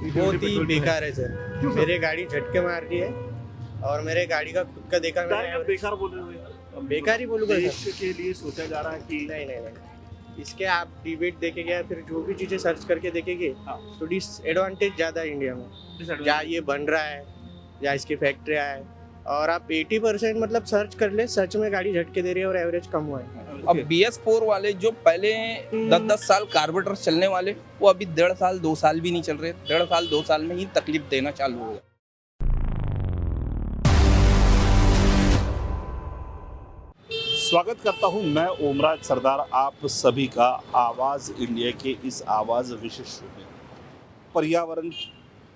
बहुत ही बेकार है सर। मेरे गाड़ी झटके मार रही है और मेरे गाड़ी का खुद का देखा मैंने। बेकार बोल रहे हो? बेकार ही बोलूँगा देश सर। के लिए सोचा जा रहा है कि नहीं, इसके आप डिबेट देखेंगे या फिर जो भी चीज़ें सर्च करके देखेंगे हाँ। तो डिसएडवांटेज ज़्यादा है इंडिया में। जहाँ ये बन रहा है, जहाँ इसकी फैक्ट्रियाँ है, और आप 80% मतलब सर्च कर ले, सच में गाड़ी झटके दे रही है और एवरेज कम हुआ है। अब BS4 वाले जो पहले 10-10 साल कार्बोरेटर चलने वाले, वो अभी 1.5 साल 2 साल भी नहीं चल रहे। 1.5 साल 2 साल में ही तकलीफ देना चालू हो गया। स्वागत करता हूं मैं ओमराज सरदार, आप सभी का आवाज़ इंडिया के इस आवाज़ विशेष शो में। पर्यावरण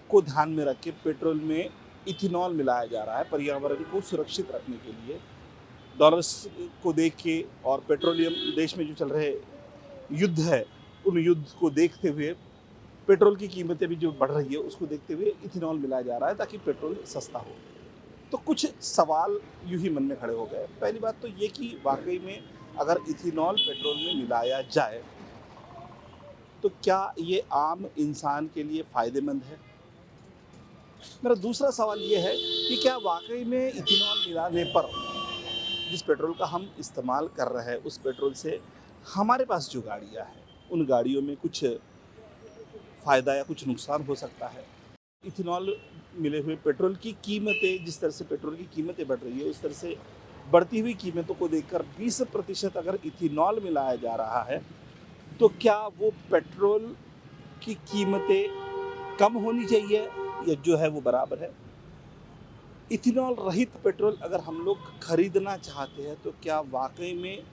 को ध्यान में रख के पेट्रोल में इथेनॉल मिलाया जा रहा है, पर्यावरण को सुरक्षित रखने के लिए। डॉलर्स को देख के और पेट्रोलियम देश में जो चल रहे युद्ध है, उन युद्ध को देखते हुए पेट्रोल की कीमतें भी जो बढ़ रही है उसको देखते हुए इथेनॉल मिलाया जा रहा है ताकि पेट्रोल सस्ता हो। तो कुछ सवाल यूं ही मन में खड़े हो गए। पहली बात तो ये कि वाकई में अगर इथेनॉल पेट्रोल में मिलाया जाए तो क्या ये आम इंसान के लिए फ़ायदेमंद है? मेरा दूसरा सवाल ये है कि क्या वाकई में इथेनॉल मिलाने पर जिस पेट्रोल का हम इस्तेमाल कर रहे हैं उस पेट्रोल से हमारे पास जो गाड़ियाँ हैं उन गाड़ियों में कुछ फ़ायदा या कुछ नुकसान हो सकता है? इथेनॉल मिले हुए पेट्रोल की कीमतें, जिस तरह से पेट्रोल की कीमतें बढ़ रही है उस तरह से बढ़ती हुई कीमतों को देखकर 20% अगर इथेनॉल मिलाया जा रहा है तो क्या वो पेट्रोल की कीमतें कम होनी चाहिए या जो है वो बराबर है? इथेनॉल रहित पेट्रोल अगर हम लोग खरीदना चाहते हैं तो क्या वाकई में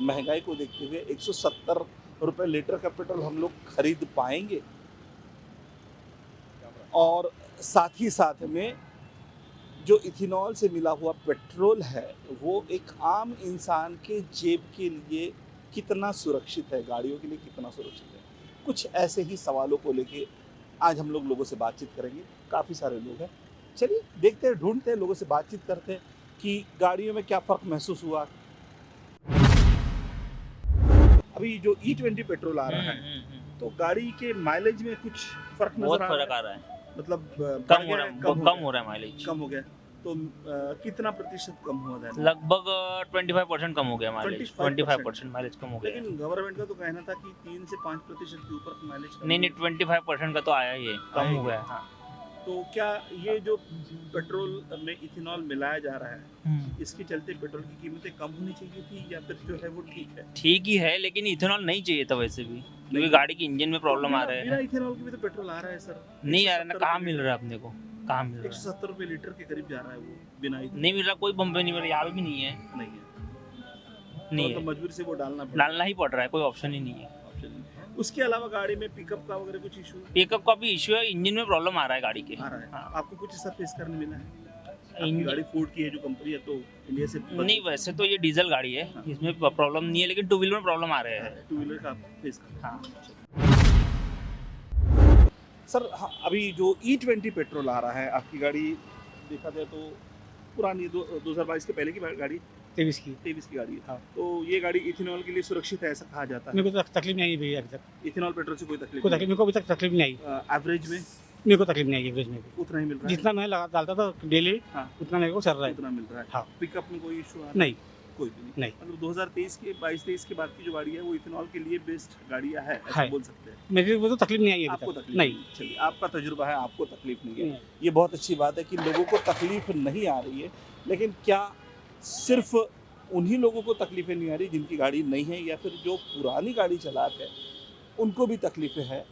महंगाई को देखते हुए 170 रुपये लीटर का पेट्रोल हम लोग खरीद पाएंगे? और साथ ही साथ में जो इथेनॉल से मिला हुआ पेट्रोल है वो एक आम इंसान के जेब के लिए कितना सुरक्षित है, गाड़ियों के लिए कितना सुरक्षित है? कुछ ऐसे ही सवालों को लेके आज हम लोग लोगों से बातचीत करेंगे। काफ़ी सारे लोग हैं, चलिए देखते हैं, ढूंढते हैं, लोगों से बातचीत करते हैं कि गाड़ियों में क्या फ़र्क महसूस हुआ। अभी जो E20 पेट्रोल आ रहा है तो गाड़ी के माइलेज में कुछ फ़र्क बहुत नजर फर्क आ रहा है, मतलब कम हो रहा है माइलेज। कम हो गया तो कितना प्रतिशत कम हुआ था? लगभग 25% कम हो गया माइलेज। 25% 25% माइलेज कम हो गया। लेकिन गवर्नमेंट का तो कहना था कि 3 से 5% के ऊपर माइलेज नहीं 25% का तो आया ही है, कम हो गया। हाँ। तो क्या ये जो पेट्रोल में इथेनॉल मिलाया जा रहा है इसके चलते पेट्रोल की कीमतें कम होनी चाहिए थी या फिर जो है वो ठीक है? ठीक ही है, लेकिन इथेनॉल नहीं चाहिए था वैसे भी, क्योंकि गाड़ी की इंजन में प्रॉब्लम आ रहा बिना है। इथेनॉल के भी तो पेट्रोल आ रहा है सर। नहीं आ रहा ना, कहाँ मिल रहा है अपने को, कहाँ मिल रहा है? 170 रुपये लीटर के करीब जा रहा है वो बिना नहीं मिल रहा, कोई बम पे नहीं मिल रहा, यहाँ पे भी नहीं है। नहीं है नहीं तो है, मजबूरी से वो डालना डालना ही पड़ रहा है, कोई ऑप्शन ही नहीं है। उसके अलावा गाड़ी में पिकअप का वगैरह कुछ इशू पिकअप का भी इश्यू है, इंजन में प्रॉब्लम आ रहा है गाड़ी के। आ रहा है? हाँ। आपको कुछ ऐसा फेस करने मिला है? आपकी इंजन- गाड़ी फोर्ड की है जो कंपनी है तो इंडिया से नहीं, वैसे तो ये डीजल गाड़ी है, इसमें प्रॉब्लम नहीं है, लेकिन टू व्हीलर में प्रॉब्लम आ रहे हैं। टू व्हीलर का फेस कर। हाँ। सर हाँ, अभी जो E20 पेट्रोल आ रहा है, आपकी गाड़ी देखा जाए तो पुरानी 2022 के पहले की गाड़ी 23 की। 23 की गाड़ी है। हाँ। तो ये गाड़ी इथेनॉल के लिए सुरक्षित है ऐसा कहा जाता है। मेरे को तकलीफ नहीं आई भैया अभी तक। इथेनॉल पेट्रोल से कोई तकलीफ कोई तकलीफ मेरे को अभी तक तकलीफ नहीं आई। एवरेज में मेरे को तकलीफ नहीं आई एवरेज में भी। उतना ही मिल रहा है जितना मैं डालता था डेली हाँ। उतना मेरे को चल रहा है। उतना मिल रहा है। हाँ। पिकअप में कोई इशू आ रहा है? नहीं कोई भी नहीं। नहीं। मतलब 2023 के 22-23 के बाद की जो गाड़ी है वो इथेनॉल के लिए बेस्ट गाड़ियाँ है ऐसा है। बोल सकते हैं। मेरे को तो तकलीफ नहीं आई आपको अभी तक। तकलीफ नहीं। चलिए, आपका तजुर्बा है, आपको तकलीफ नहीं है, नहीं। ये बहुत अच्छी बात है कि लोगों को तकलीफ नहीं आ रही है। लेकिन क्या सिर्फ उन्हीं लोगों को तकलीफें नहीं आ रही जिनकी गाड़ी नहीं है या फिर जो पुरानी गाड़ी चलाते हैं उनको भी तकलीफें हैं?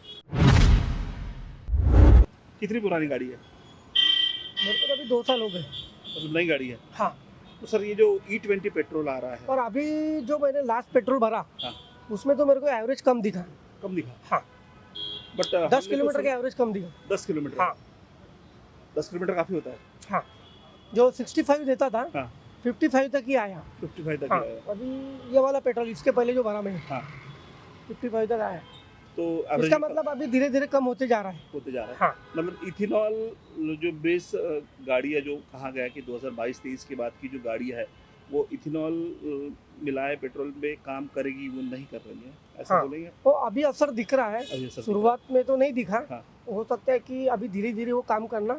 कितनी पुरानी गाड़ी है? मेरे को तो अभी 2 साल हो गए। मतलब नई गाड़ी है? हाँ। तो सर ये जो E20 पेट्रोल आ रहा है और अभी जो मैंने लास्ट पेट्रोल भरा हाँ। उसमें तो मेरे को एवरेज कम दिखा। कम दिखा? हाँ। बट 10 किलोमीटर का एवरेज कम दिखा। 10 किलोमीटर? हाँ। 10 किलोमीटर काफ़ी होता है। हाँ। जो 65 देता था हाँ। 55 तक ही आया। 55 तक हाँ। आया। अभी ये वाला पेट्रोल इसके पहले जो भरा मैंने हाँ। 55 तक आया। तो एवरेज इसका मतलब अभी धीरे धीरे कम होते जा रहा है। होते जा रहा है। हाँ। मतलब इथेनॉल जो बेस गाड़ी है जो कहा गया कि 2022-23 के बाद की जो गाड़ी है वो इथेनॉल मिलाए पेट्रोल में काम करेगी, वो नहीं कर रही है, ऐसा हाँ। बोलेंगे वो अभी असर दिख रहा है, अभी असर शुरुआत में तो नहीं दिखा। हाँ। हो सकता है कि अभी धीरे धीरे वो काम करना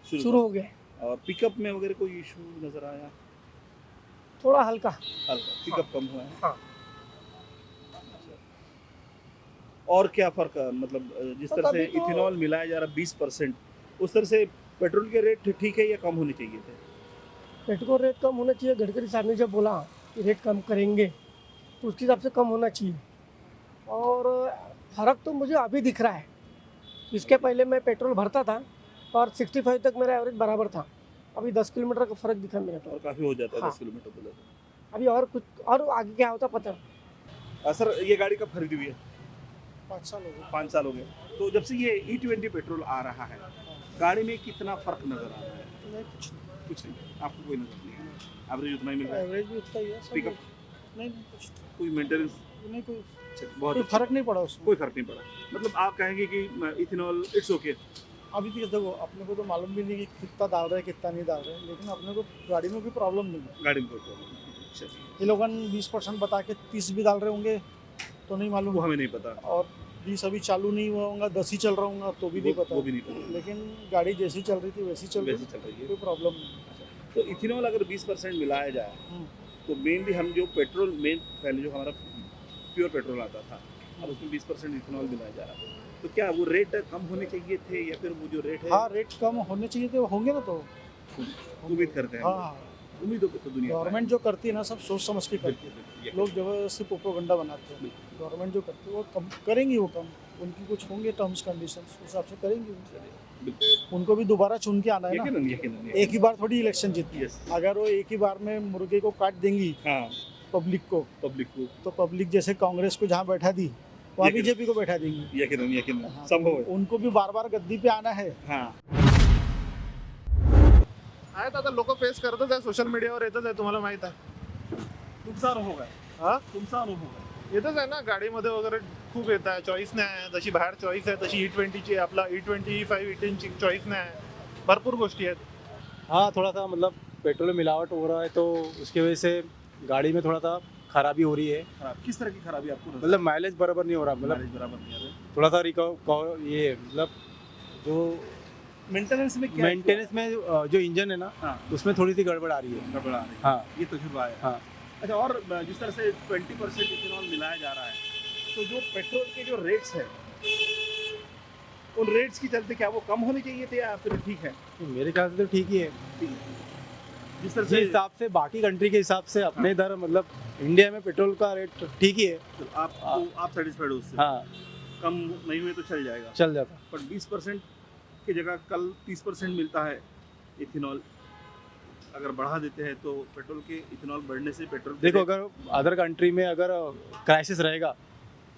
शुरू शुरू हो गया है। और पिकअप में वगैरह कोई इशू नजर आया? थोड़ा हल्का। हल्का पिकअप कम हुआ है। हाँ। अच्छा। और क्या फर्क है? मतलब जिस तरह से अभी तो- इथेनॉल मिलाया जा रहा 20%, उस तरह से पेट्रोल के रेट ठीक है या कम होने चाहिए थे? पेट्रोल रेट कम होना चाहिए। गडकरी साहब ने जब बोला कि रेट कम करेंगे तो उसके हिसाब से कम होना चाहिए। और फर्क तो मुझे अभी दिख रहा है। इसके पहले मैं पेट्रोल भरता था और 65 तक मेरा एवरेज बराबर था। अभी 10 किलोमीटर का फर्क दिखा मेरे को। और काफी हो जाता है हाँ। 10 किलोमीटर तो। अभी और कुछ और आगे क्या होता पता नहीं। सर ये गाड़ी कब खरीदी हुई है? 5 साल हो गए। 5 साल हो गए। तो जब से ये E20 पेट्रोल आ रहा है, गाड़ी में कितना फर्क नजर आ रहा है? नहीं, कुछ नहीं, आपको कोई नजर नहीं है? एवरेज उतना ही मिल रहा है? एवरेज भी उतना ही है। पिकअप नहीं कुछ कोई मेंटेनेंस नहीं, कोई बहुत कोई अच्छा। फर्क नहीं पड़ा उसमें। कोई फर्क नहीं पड़ा। मतलब आप कहेंगे कि इथेनॉल इट्स ओके। अभी भी देखो, अपने को तो मालूम भी नहीं कि कितना डाल रहे हैं कितना नहीं डाल रहे हैं, लेकिन अपने को गाड़ी में कोई प्रॉब्लम नहीं है। गाड़ी में कोई प्रॉब्लम नहीं। चलिए, ये लोग 20% बता के 30 भी डाल रहे होंगे तो नहीं वो मालूम, हमें नहीं पता। और 20 अभी चालू नहीं हुआ होगा, 10 ही चल रहा होगा तो भी नहीं पता। वो भी नहीं पता। लेकिन गाड़ी जैसी चल रही थी वैसी चल रही वैसे चल रही थी, है। कोई प्रॉब्लम नहीं। तो इथेनॉल अगर 20% मिलाया जाए हम्म। तो मेनली हम जो पेट्रोल पहले जो हमारा प्योर पेट्रोल आता था, अब उसमें 20% इथेनॉल मिलाया जा रहा है। तो क्या वो रेट कम होने चाहिए थे या फिर वो जो रेट है हाँ, रेट कम होने चाहिए थे, होंगे ना तो। उम्मीद करते हैं? हाँ, उम्मीदों पे तो दुनिया गवर्नमेंट जो करती है ना, सब सोच समझ के करती है। बिल्कुल। लोग जबरदस्ती प्रोपेगेंडा बनाते हैं। गवर्नमेंट जो करती है वो कम करेंगी, वो कम उनकी कुछ होंगे टर्म्स कंडीशंस, उस हिसाब से करेंगी वो। उनको भी दोबारा चुन के आना है ना, यकीनन यकीनन एक ही बार थोड़ी इलेक्शन जीतनी है। यस। अगर वो एक ही बार में मुर्गे को काट देंगी हाँ, पब्लिक को, पब्लिक को तो पब्लिक जैसे कांग्रेस को जहाँ बैठा दी वहाँ यकीन- बीजेपी को बैठा देंगी। यकीनन यकीनन हाँ, संभव है। उनको भी बार बार गद्दी पे आना है। हाँ, आहेत आता लोक फेस करतच आहे सोशल मीडियावर येतच आहे तुम्हाला माहित आहे तुमचा अनुभव आहे. हा तुमचा अनुभव आहे. येतच आहे ना गाडीमध्ये वगैरे खूप येत आहे चॉईस नाही आहे जशी बाहेर चॉईस आहे तशी E20 आपला E20 E5 E10 चॉईस नाही आहे भरपूर गोष्टी आहेत हाँ, थोड़ा सा मतलब पेट्रोल में मिलावट हो रहा है तो उसकी वजह से गाड़ी में थोड़ा सा खराबी हो रही है। खराब किस तरह की खराबी आपको नजर मतलब माइलेज बराबर नहीं हो रहा, मतलब माइलेज बराबर नहीं आ रहा थोड़ा सा ये मतलब जो मेंटेनेंस में क्या मेंटेनेंस में जो इंजन है ना, हाँ उसमें थोड़ी सी गड़बड़ आ रही है। गड़बड़ आ रही है। हाँ ये तजुर्बा है। हाँ। अच्छा, और जिस तरह से 20% इथेनॉल मिलाया जा रहा है, तो जो पेट्रोल के जो रेट्स है उन रेट्स की चलते क्या वो कम होने चाहिए थे या फिर ठीक है? मेरे ख्याल से तो ठीक ही है। जिस तरह जिस से हिसाब से बाकी कंट्री के हिसाब से अपने इधर मतलब इंडिया में पेट्रोल का रेट ठीक ही है। आप सेटिस्फाइड हो उससे? हाँ, कम नहीं हुए तो चल जाएगा। चल जाता। पर 20% की जगह कल 30% मिलता है इथेनॉल, अगर बढ़ा देते हैं तो पेट्रोल के इथेनॉल बढ़ने से पेट्रोल के देखो, रेट- अगर अदर कंट्री में अगर क्राइसिस रहेगा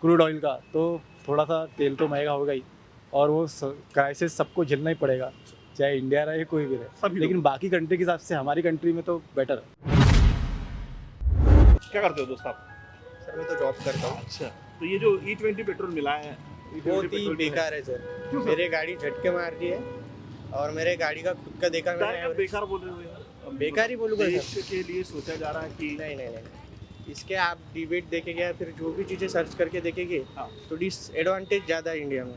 क्रूड ऑयल का तो थोड़ा सा तेल तो महंगा होगा ही, और वो क्राइसिस सबको झेलना ही पड़ेगा, चाहे इंडिया रहे कोई भी रहे। सभी लेकिन लोग। बाकी कंट्री के हिसाब से हमारी कंट्री में तो बेटर है। क्या करते हो दोस्त आप? सर मैं तो जॉब करता हूँ। अच्छा, तो ये जो E20 पेट्रोल मिलाया है, E20 बहुत ही पेट्रोल जो है, बेकार है सर। क्यों सर? मेरे गाड़ी झटके मार रही है और मेरे गाड़ी का खुद का देखा क्या मैंने आप average- बेकार बोल रहे हो? बेकार ही बोलूँगा देश सर। के लिए सोचा जा रहा है कि नहीं नहीं नहीं इसके आप डिबेट देखेंगे या फिर जो भी चीज़ें सर्च करके देखेंगे हाँ। तो डिसएडवांटेज ज़्यादा है इंडिया में।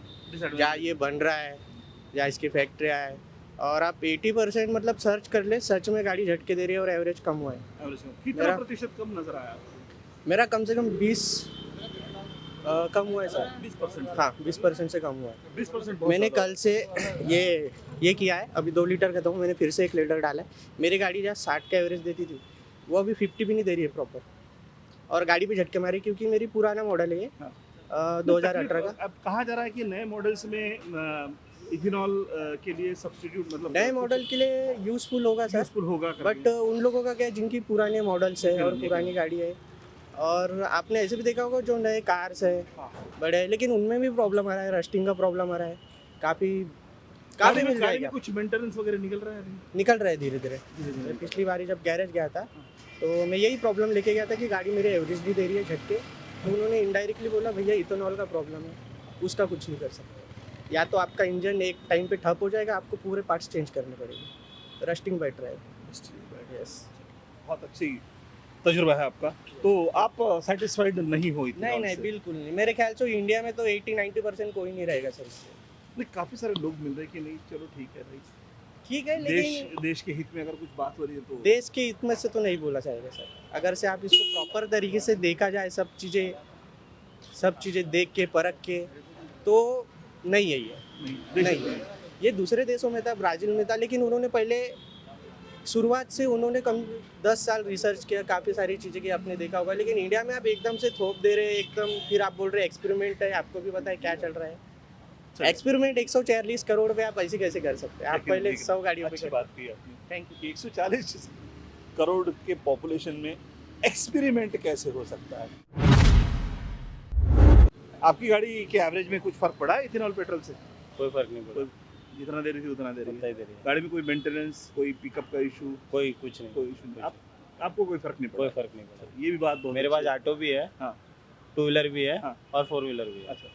जहाँ ये बन रहा है, जहाँ इसकी फैक्ट्रियाँ है, और आप 80% मतलब सर्च कर ले, सच में गाड़ी झटके दे रही है और एवरेज कम हुआ है। कितना मेरा- प्रतिशत कम नजर आया? मेरा कम से कम 20 कम हुआ है सर। 20%। हाँ 20% से कम हुआ है। 20% मैंने कल से ये किया है, अभी 2 लीटर का था, मैंने फिर से 1 लीटर डाला है। मेरी गाड़ी जहाँ 60 का एवरेज देती थी वो अभी 50 भी नहीं दे रही है प्रॉपर, और गाड़ी भी झटके मारी क्योंकि मेरी पुराना मॉडल है ये, हाँ। 2018 का। अब कहा जा रहा है कि नए मॉडल्स में इथेनॉल के लिए सब्स्टिट्यूट मतलब नए मॉडल के लिए यूजफुल होगा सर, यूजफुल होगा बट उन लोगों का क्या है जिनकी पुराने मॉडल्स है और ये पुरानी गाड़ी है, और आपने ऐसे भी देखा होगा जो नए कार्स है बड़े हैं, लेकिन उनमें भी प्रॉब्लम आ रहा है, रस्टिंग का प्रॉब्लम आ रहा है, काफ़ी मिल जाएगा। कुछ मेंटेनेंस वगैरह निकल रहा है अभी? निकल रहा है धीरे धीरे। मैं पिछली बारी जब गैरेज गया था तो मैं यही प्रॉब्लम लेके गया था कि गाड़ी मेरे एवरेज भी दे रही है झटके, तो उन्होंने इनडायरेक्टली बोला भैया इथेनॉल का प्रॉब्लम है, उसका कुछ नहीं कर सकते, या तो आपका इंजन एक टाइम पे ठप हो जाएगा, आपको पूरे पार्ट्स चेंज करने पड़ेंगे, रस्टिंग बैठ रहा है। यस। बहुत अच्छी तजुर्बा है आपका, तो आप सेटिस्फाइड नहीं हो नहीं इथेनॉल नहीं से? बिल्कुल नहीं, मेरे ख्याल से इंडिया में तो 80-90% कोई नहीं रहेगा सर इससे। नहीं, काफी सारे लोग मिल रहे हैं कि नहीं चलो ठीक है भाई, ठीक है लेकिन देश के हित में अगर कुछ बात हो रही है तो देश के हित में से तो नहीं बोला जाएगा सर। अगर से आप इसको प्रॉपर तरीके से देखा जाए, सब चीज़ें देख के परख के, तो नहीं है ये। नहीं, नहीं, ये दूसरे देशों में था, ब्राज़ील में था, लेकिन उन्होंने पहले शुरुआत से उन्होंने कम 10 साल रिसर्च किया, काफ़ी सारी चीज़ें की आपने देखा होगा। लेकिन इंडिया में आप एकदम से थोप दे रहे हैं, एकदम फिर आप बोल रहे हैं एक्सपेरिमेंट है, आपको भी पता है क्या चल रहा है। चलो। एक्सपेरिमेंट 140 करोड़ पे आप ऐसे कैसे कर सकते हैं? आप लेकिन- पहले लेकिन 100 गाड़ियों पे अच्छी करें। बात की आपने। Thank you. 140 करोड़ के पॉपुलेशन में एक्सपेरिमेंट कैसे हो सकता है? आपकी गाड़ी के एवरेज में कुछ फर्क पड़ा है इथेनॉल पेट्रोल से? कोई फर्क नहीं पड़ा, जितना दे रही थी उतना दे रही उतना है। ही दे रही है, गाड़ी में कोई मेंटेनेंस, कोई पिकअप का इशू, कोई कुछ नहीं, कोई इशू नहीं। आपको कोई फर्क नहीं कोई पड़ा? फर्क नहीं पड़ा। ये भी बात बहुत मेरे अच्छी पास है। ऑटो भी है, हाँ। 2 व्हीलर भी है हाँ। और 4 व्हीलर भी है, अच्छा,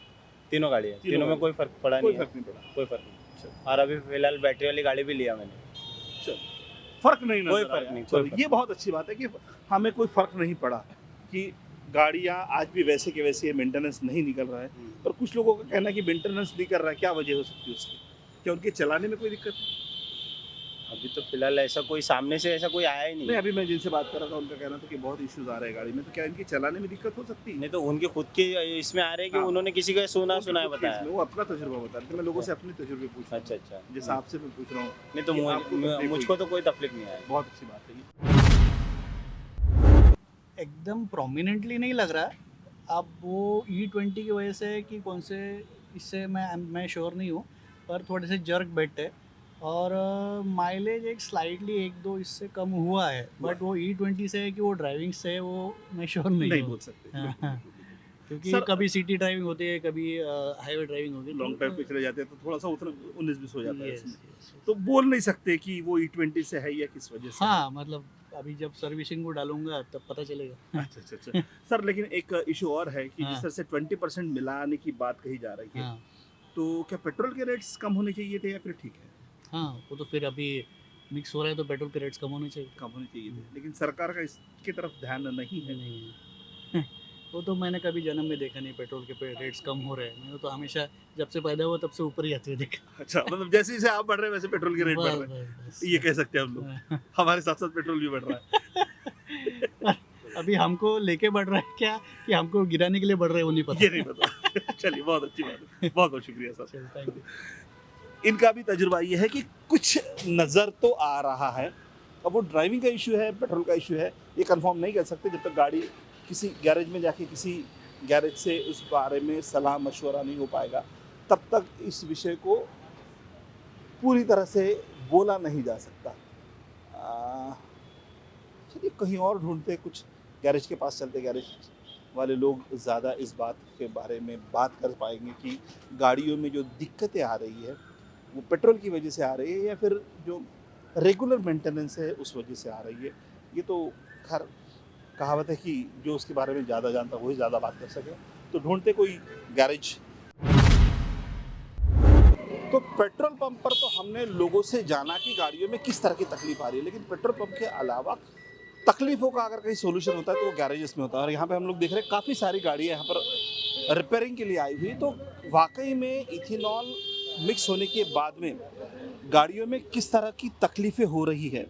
तीनों गाड़ी है, तीनों तीनों में गाड़ी। कोई फर्क पड़ा कोई नहीं है, फर्क नहीं पड़ा। कोई फर्क नहीं। अच्छा। और अभी फिलहाल बैटरी वाली गाड़ी भी लिया मैंने, फर्क नहीं नजर कोई आया। फर्क नहीं, चलो, कोई फर्क ये बहुत अच्छी बात है कि हमें कोई फर्क नहीं पड़ा कि गाड़ियाँ आज भी वैसे के वैसे मेंटेनेंस नहीं निकल रहा है। पर कुछ लोगों का कहना है कि मेंटेनेंस नहीं कर रहा है, क्या वजह हो सकती है उसकी? क्या उनके चलाने में कोई दिक्कत है? अभी तो फिलहाल ऐसा कोई सामने से ऐसा कोई आया ही नहीं, नहीं। अभी मैं जिनसे बात कर रहा था उनका कहना था कि बहुत इश्यूज आ रहे हैं गाड़ी में, तो क्या इनके चलाने में दिक्कत हो सकती है? नहीं तो उनके खुद के इसमें आ रहे हैं कि हाँ। उन्होंने किसी का सुना उनके है खुद के बताया। इसमें वो अपना तजुर्बा बता रहे थे, मैं लोगों से अपने तजुर्बे पूछ रहा हूँ। अच्छा अच्छा, जैसे आपसे मैं पूछ रहा हूँ। नहीं तो ये आपको तकलीफ मुझको तो कोई तकलीफ नहीं आया। बहुत अच्छी बात है ये। एकदम प्रोमिनेंटली नहीं लग रहा है। अब वो E20 की वजह से कि कौन से, इससे मैं श्योर नहीं हूँ, पर थोड़े से जर्क बेट है और माइलेज एक स्लाइटली 1-2 इससे कम हुआ है, बट वो E20 से है कि वो ड्राइविंग से है, वो मैं श्योर नहीं नहीं हूँ। बोल सकते, हाँ, बिल्कुल, हाँ। बिल्कुल, बिल्कुल। क्योंकि सर- कभी सिटी ड्राइविंग होती है, कभी हाईवे ड्राइविंग होती है, लॉन्ग ड्राइव पे चले जाते हैं तो थोड़ा सा उतना 19-20 हो जाता है Yes, इसमें। yes, yes. तो बोल नहीं सकते कि वो E20 से है या किस वजह से है। हाँ, मतलब अभी जब सर्विसिंग को डालूंगा तब पता चलेगा। अच्छा अच्छा अच्छा सर, लेकिन एक इशू और है कि हाँ। जिस तरह से 20% मिलाने की बात कही जा रही है, हाँ तो क्या पेट्रोल के रेट्स कम होने चाहिए थे या फिर ठीक है? हाँ, वो तो फिर अभी मिक्स हो रहा है तो पेट्रोल के रेट्स कम होने चाहिए। कम होने चाहिए थे, लेकिन सरकार का इसकी तरफ ध्यान नहीं है। नहीं वो तो मैंने कभी जन्म में देखा नहीं, पेट्रोल के रेट्स कम हो रहे हैं। मैंने तो हमेशा जब से पैदा हुआ तब से ऊपर ही आते हुए देखा। अच्छा, मतलब जैसे जैसे आप बढ़ रहे हैं वैसे पेट्रोल के रेट बढ़ बस, रहे हैं, बस, ये कह सकते हैं हम लोग। हाँ। हमारे साथ साथ पेट्रोल भी बढ़ रहा है। अभी हमको लेके बढ़ रहा है क्या कि हमको गिराने के लिए बढ़ रहा है वो नहीं पता। ये नहीं पता। चलिए, बहुत अच्छी बात है, बहुत बहुत शुक्रिया सर। चलो, थैंक यू। इनका भी तजुर्बा ये है कि कुछ नज़र तो आ रहा है। अब वो ड्राइविंग का इशू है, पेट्रोल का इशू है, ये कंफर्म नहीं कर सकते जब तक गाड़ी किसी गैरेज में जाके किसी गैरेज से उस बारे में सलाह मशवरा नहीं हो पाएगा, तब तक इस विषय को पूरी तरह से बोला नहीं जा सकता। चलिए कहीं और ढूंढते, कुछ गैरेज के पास चलते, गैरेज वाले लोग ज़्यादा इस बात के बारे में बात कर पाएंगे कि गाड़ियों में जो दिक्कतें आ रही है वो पेट्रोल की वजह से आ रही है या फिर जो रेगुलर मेंटेनेंस है उस वजह से आ रही है। ये तो खैर कहावत है कि जो उसके बारे में ज़्यादा जानता है वही ज़्यादा बात कर सके। तो ढूंढते कोई गैरेज। तो पेट्रोल पंप पर तो हमने लोगों से जाना कि गाड़ियों में किस तरह की तकलीफ आ रही है, लेकिन पेट्रोल पंप के अलावा तकलीफों का अगर कहीं सोल्यूशन होता है तो वो गैरेजेस में होता है। और यहाँ पे हम लोग देख रहे हैं काफ़ी सारी गाड़ियाँ यहाँ पर रिपेयरिंग के लिए आई हुई। तो वाकई में इथेनॉल मिक्स होने के बाद में गाड़ियों में किस तरह की तकलीफें हो रही है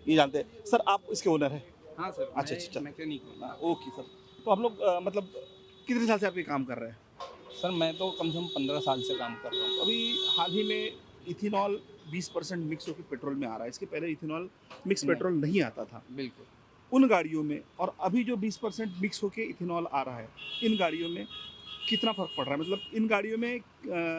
ये जानते हैं। सर, आप इसके ओनर हैं? हाँ सर, अच्छा, अच्छा, मैकेनिक हूँ। Okay sir. तो हम लोग मतलब कितने साल से आप ये काम कर रहे हैं? सर मैं तो कम से कम 15 साल से काम कर रहा हूँ। अभी हाल ही में इथेनॉल 20% मिक्स होकर पेट्रोल में आ रहा है। इसके पहले इथेनॉल मिक्स नहीं। पेट्रोल नहीं आता था बिल्कुल। उन गाड़ियों में, और अभी जो 20% मिक्स होकर इथेनॉल आ रहा है इन गाड़ियों में कितना फ़र्क पड़ रहा है? मतलब इन गाड़ियों में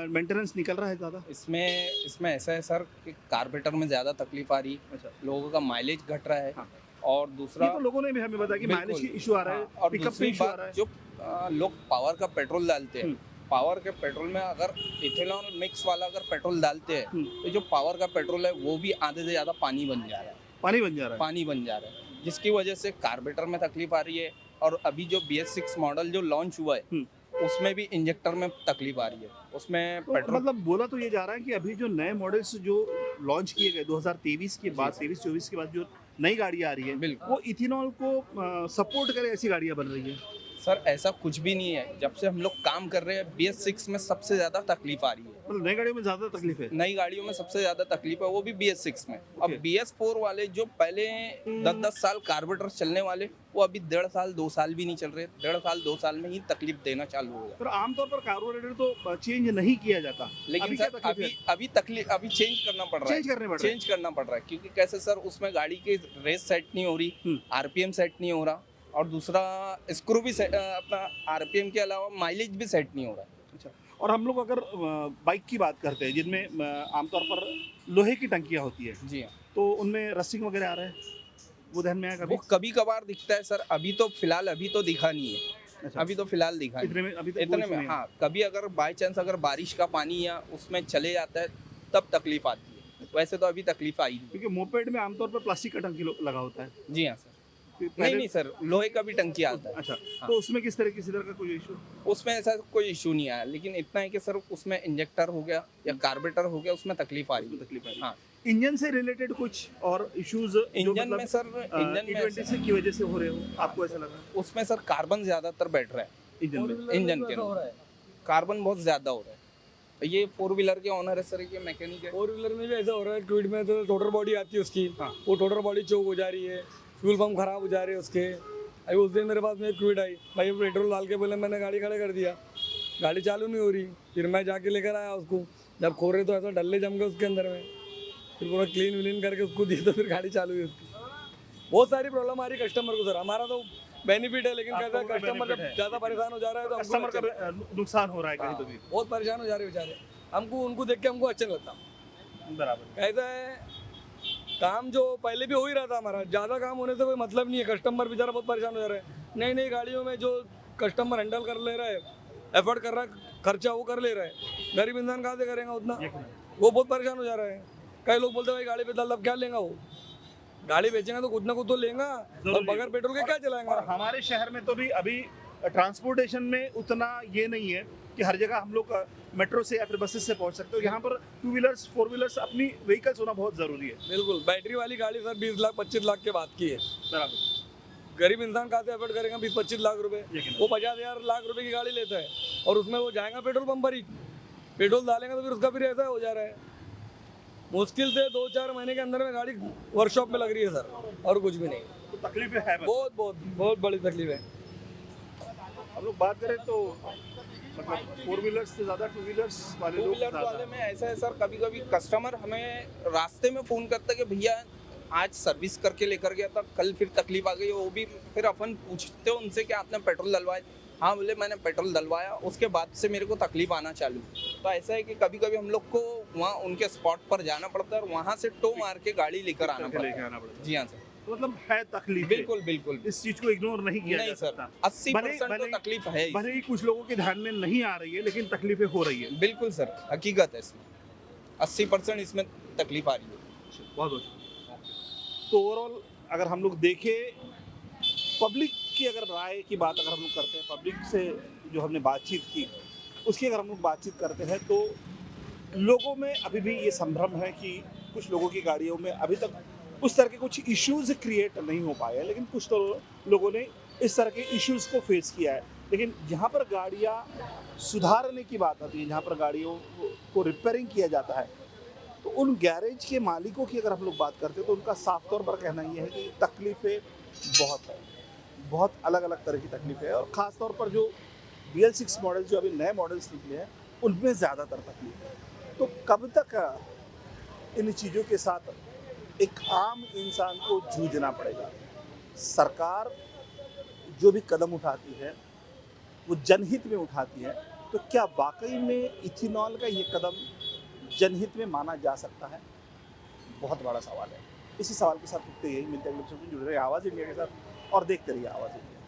मेंटेनेंस निकल रहा है ज़्यादा? इसमें ऐसा है सर कि कार्बोरेटर में ज़्यादा तकलीफ आ रही है, अच्छा, लोगों का माइलेज घट रहा है। हाँ। और दूसरा ये तो लोगों ने भी हमें बताया कि बिल्कुल। माइलेज की इशू आ रहा है, हाँ, और पिकअप पे दूसरी इशू आ बात रहा है। जो लोग पावर का पेट्रोल डालते हैं, हम्म। पावर के पेट्रोल में अगर इथेनॉल मिक्स वाला अगर पेट्रोल डालते हैं तो जो पावर का पेट्रोल है वो भी आधे से ज़्यादा पानी बन जा रहा है, पानी बन जा रहा है। पानी बन जा रहा है, जिसकी वजह से कार्बोरेटर में तकलीफ आ रही है। और अभी जो BS6 मॉडल जो लॉन्च हुआ है उसमें भी इंजेक्टर में तकलीफ आ रही है, उसमें तो पेट्रोल मतलब बोला तो ये जा रहा है कि अभी जो नए मॉडल्स जो लॉन्च किए गए 2023 के बाद, 23-24 के बाद जो नई गाड़ियाँ आ रही है बिल्कुल। वो इथेनॉल को सपोर्ट करे ऐसी गाड़ियाँ बन रही है? सर ऐसा कुछ भी नहीं है। जब से हम लोग काम कर रहे हैं BS6 में सबसे ज़्यादा तकलीफ आ रही है। मतलब नई गाड़ियों में ज़्यादा तकलीफ है? नई गाड़ियों में सबसे ज़्यादा तकलीफ है, वो भी BS6 में। अब Okay. BS4 वाले जो पहले 10-10 साल कार्बोरेटर चलने वाले, वो अभी 1.5 साल 2 साल भी नहीं चल रहे। 1.5 साल 2 साल में ही तकलीफ देना चालू हो गया। पर आमतौर पर कार्बोरेटर तो चेंज नहीं किया जाता, लेकिन अभी सर क्या तकलीफ अभी चेंज करना पड़ रहा है। चेंज करने पड़ रहे हैं? चेंज करना पड़ रहा है क्योंकि कैसे सर, उसमें गाड़ी की रेस सेट नहीं हो रही, RPM सेट नहीं हो रहा, और दूसरा स्क्रू भी अपना RPM के अलावा माइलेज भी सेट नहीं हो रहा है। अच्छा, और हम लोग अगर बाइक की बात करते हैं जिनमें आमतौर पर लोहे की टंकियाँ होती है, जी हाँ, तो उनमें रस्सिंग वगैरह आ रहा है, वो ध्यान में आया कभी? वो कभी कभार दिखता है सर। अभी तो फिलहाल अभी तो दिखा नहीं है। अच्छा, अभी तो फिलहाल दिखा नहीं। इतने में अभी तक इतने कोई में नहीं है। हाँ, कभी अगर बाय चांस अगर बारिश का पानी या उसमें चले जाता है तब तकलीफ आती है, वैसे तो अभी तकलीफ आई नहीं। क्योंकि मोपेड में आमतौर पर प्लास्टिक का टंकी लगा होता है। जी हाँ सर। फिर नहीं पहले- नहीं सर, लोहे का भी टंकी आता है। अच्छा, हाँ। तो उसमें किसी तरह का कोई इशू? उसमें ऐसा कोई इशू नहीं आया, लेकिन इतना है कि सर उसमें इंजेक्टर हो गया या कार्बोरेटर हो गया, उसमें तकलीफ आ रही है। तकलीफ है? हाँ। इंजन से रिलेटेड कुछ और इश्यूज इंजन में सर, इंजन में E20 की वजह से हो रहे हो, आपको ऐसा लग रहा है? उसमें सर कार्बन ज्यादातर बैठ रहा है इंजन में इंजन के अंदर। कार्बन बहुत ज्यादा हो रहा है। ये 4 व्हीलर के ऑनर है सर, ये मैकेनिक है। 4 व्हीलर में भी ऐसा हो रहा है। क्विड में तो टोटर बॉडी आती है उसकी, हाँ। वो टोटर बॉडी चोक हो जा रही है, फ्यूल पंप खराब हो जा रहे हैं उसके। अभी उस दिन मेरे पास में एक क्विड आई, भाई पेट्रोल डाल के बोले, मैंने गाड़ी खड़ा कर दिया, गाड़ी चालू नहीं हो रही। फिर मैं जाके लेकर आया उसको, जब खोल रहे तो ऐसा डल्ले जम गए उसके अंदर में, फिर पूरा क्लीन विलीन करके उसको दी तो फिर गाड़ी चालू हुई उसकी। बहुत सारी प्रॉब्लम आ रही कस्टमर को सर। हमारा तो बेनिफिट है, लेकिन आपको कैसा कोई कस्टमर benefit जब है? ज़्यादा परेशान हो जा रहा है तो हमको कस्टमर अच्छा- का नुकसान हो रहा है कहीं हाँ, तो भी। बहुत परेशान हो जा रहे बेचारे। हमको उनको देख के हमको अच्छा नहीं लगता। बराबर। ऐसा है, काम जो पहले भी हो ही रहा था हमारा, ज़्यादा काम होने से कोई मतलब नहीं है। कस्टमर बेचारा बहुत परेशान हो जा रहा है। नई नई गाड़ियों में जो कस्टमर हैंडल कर ले रहा है, एफर्ट कर रहा है, खर्चा वो कर ले रहा है, गरीब इंसान कहाँ से करेगा उतना? वो बहुत परेशान हो जा रहा है। कई लोग बोलते हैं भाई गाड़ी पे डाल, अब क्या लेगा वो? गाड़ी बेचेंगे तो कुछ ना कुछ तो लेगा, और बगैर पेट्रोल के क्या चलाएंगा? और हमारे शहर में तो भी अभी ट्रांसपोर्टेशन में उतना ये नहीं है कि हर जगह हम लोग मेट्रो से या फिर बसेस से पहुंच सकते हो। यहाँ पर 2 व्हीलर्स 4 व्हीलर्स अपनी व्हीकल्स होना बहुत ज़रूरी है। बिल्कुल, बैटरी वाली गाड़ी सर 20 लाख 25 लाख के बाद की है। बराबर। गरीब इंसान कहाँ से एफर्ट करेगा 20-25 लाख रुपए? वो 50,000 लाख रुपए की गाड़ी लेता है, और उसमें वो जाएगा पेट्रोल पंप पर ही, पेट्रोल डालेगा तो फिर उसका फिर ऐसा हो जा रहा है। मुश्किल से 2-4 महीने के अंदर में गाड़ी वर्कशॉप में लग रही है सर, और कुछ भी नहीं। तो तकलीफें है बस। बहुत बहुत बहुत बड़ी तकलीफ है। हम लोग बात करें तो मतलब 4 व्हीलर्स से ज़्यादा 2 व्हीलर्स वाले 2 लोग व्हीलर ज़्यादा। वाले में ऐसा है सर, कभी कभी कस्टमर हमें रास्ते में फ़ोन करता है कि भैया आज सर्विस करके लेकर गया था, कल फिर तकलीफ आ गई। वो भी फिर अपन पूछते हो उनसे कि आपने पेट्रोल डलवाया? हाँ बोले मैंने पेट्रोल डलवाया, उसके बाद से मेरे को तकलीफ आना चालू। तो ऐसा है कि कभी कभी हम लोग को वहाँ उनके स्पॉट पर जाना पड़ता है, और वहाँ से टो मार के गाड़ी लेकर आना लेके पड़ता है। आना पड़ता है। जी हाँ सर, तो मतलब है तकलीफ। बिल्कुल बिल्कुल। इस चीज को इग्नोर नहीं किया नहीं जा सर, सकता। 80% भले- तो तकलीफ है ही। भले ही कुछ लोगों के ध्यान में नहीं आ रही है, लेकिन तकलीफें हो रही है। बिल्कुल सर, हकीकत है इसमें 80% इसमें तकलीफ आ रही है। बहुत बहुत तो ओवरऑल अगर हम लोग देखें, पब्लिक की अगर राय की बात अगर हम लोग करते हैं, पब्लिक से जो हमने बातचीत की उसकी अगर हम लोग बातचीत करते हैं, तो लोगों में अभी भी ये संभ्रम है कि कुछ लोगों की गाड़ियों में अभी तक उस तरह के कुछ इश्यूज क्रिएट नहीं हो पाए हैं, लेकिन कुछ तो लोगों ने इस तरह के इश्यूज को फेस किया है। लेकिन जहाँ पर गाड़ियाँ सुधारने की बात आती है, जहाँ पर गाड़ियों को रिपेयरिंग किया जाता है, तो उन गैरेज के मालिकों की अगर हम लोग बात करते हैं तो उनका साफ तौर पर कहना ये है कि तकलीफ़ें बहुत है, बहुत अलग अलग तरह की तकलीफ़ें हैं। और ख़ास तौर पर जो BL6 मॉडल जो अभी नए मॉडल्स निकले हैं उनमें ज़्यादातर तकलीफ है। तो कब तक इन चीज़ों के साथ एक आम इंसान को जूझना पड़ेगा? सरकार जो भी कदम उठाती है वो जनहित में उठाती है, तो क्या वाकई में इथेनॉल का ये कदम जनहित में माना जा सकता है? बहुत बड़ा सवाल है। इसी सवाल के साथ यही मिलते हैं, जुड़े रहे आवाज़ इंडिया के साथ और देखते रहिए आवाज़ इंडिया।